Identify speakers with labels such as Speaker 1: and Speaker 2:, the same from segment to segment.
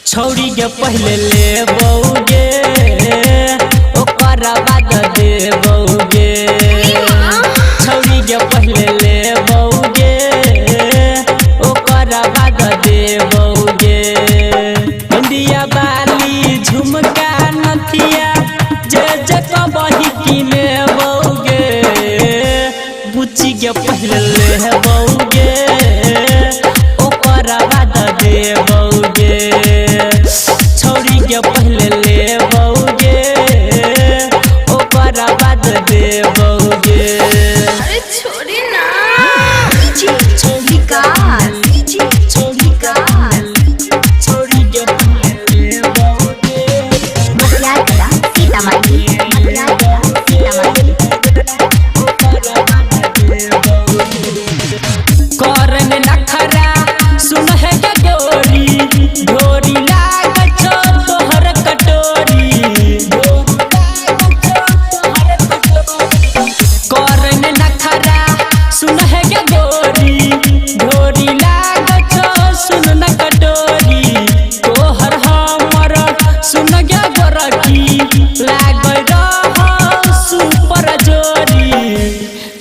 Speaker 1: छौरी के पहले ले बौगे ओकरा बाद दे बौगे छौरी के पहले ले बौगे ओकरा बाद दे बौगे इंडिया बाली झुमका नथिया जे जे कबही किने बौगे बुच्ची के पहले ले बौगे ओकरा बाद दे बौगे के पहले ले बौगे ओकरा बाद दे बौगे।
Speaker 2: अरे छोड़ी ना छोड़ी का छोड़ी का
Speaker 1: छोड़ी के पहले ले बौगे
Speaker 2: मटिया कला सीतामढ़ी मटिया कला सीतामढ़ी
Speaker 1: ओकरा बाद दे बौगे करन नखरा सुन है के डोरी ढोरी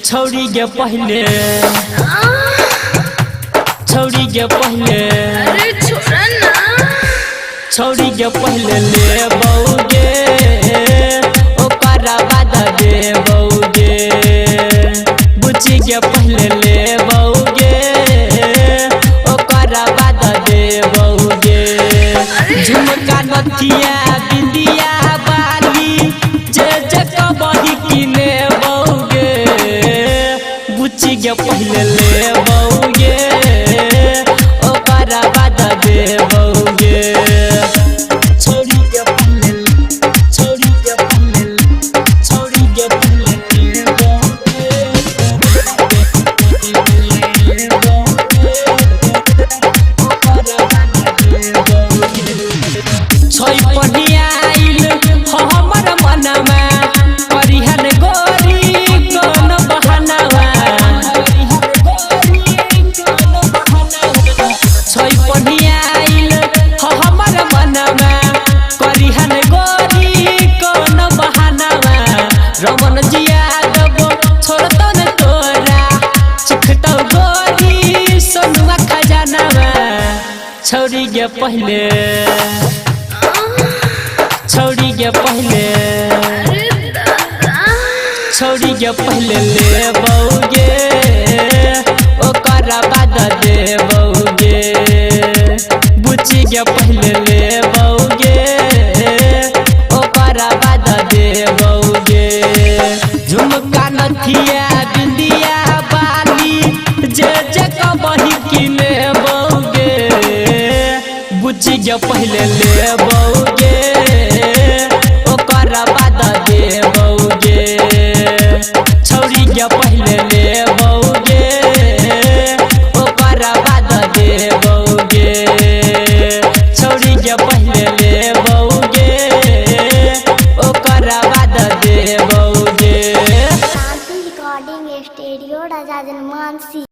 Speaker 1: छौरी के पहले छौरी के पहले
Speaker 2: अरे छोड़ा ना
Speaker 1: छौरी के पहले ले बौगे ओकरा बाद दे बौगे बुच्ची के पहले ले बौगे ओकरा बाद दे बौगे झुमका नथिया बिंदिया बाली जे जे कबही किने बौगे बुच्ची के पहले ले बौगे ओकरा बाद दे बौगे छौरी के पहले छौरी के पहले छौरी के पहले ले बौगे ओकरा बाद दे बौगे छोई पढ़िया आइल हमर मनवा परिहन गोरी कोन बहानावा छोई पढ़िया आइल हमर मनवा परिहन गोरी कोन बहानावा रमन जिया दबो छोड़तो न तोरा चिखतो गोरी सोनुआ खजानावा छौरी के पहले छौरी के पहले छौरी के पहले ले बौगे ओकरा बाद दे बौगे बुच्ची के पहले ले बौगे ओकरा बाद दे बौगे झुमका नथिया बिंदिया बाली जे जे कबही किने बौगे बुच्ची के पहले ले बौगे ओकरा बाद दे बौगे छौरी के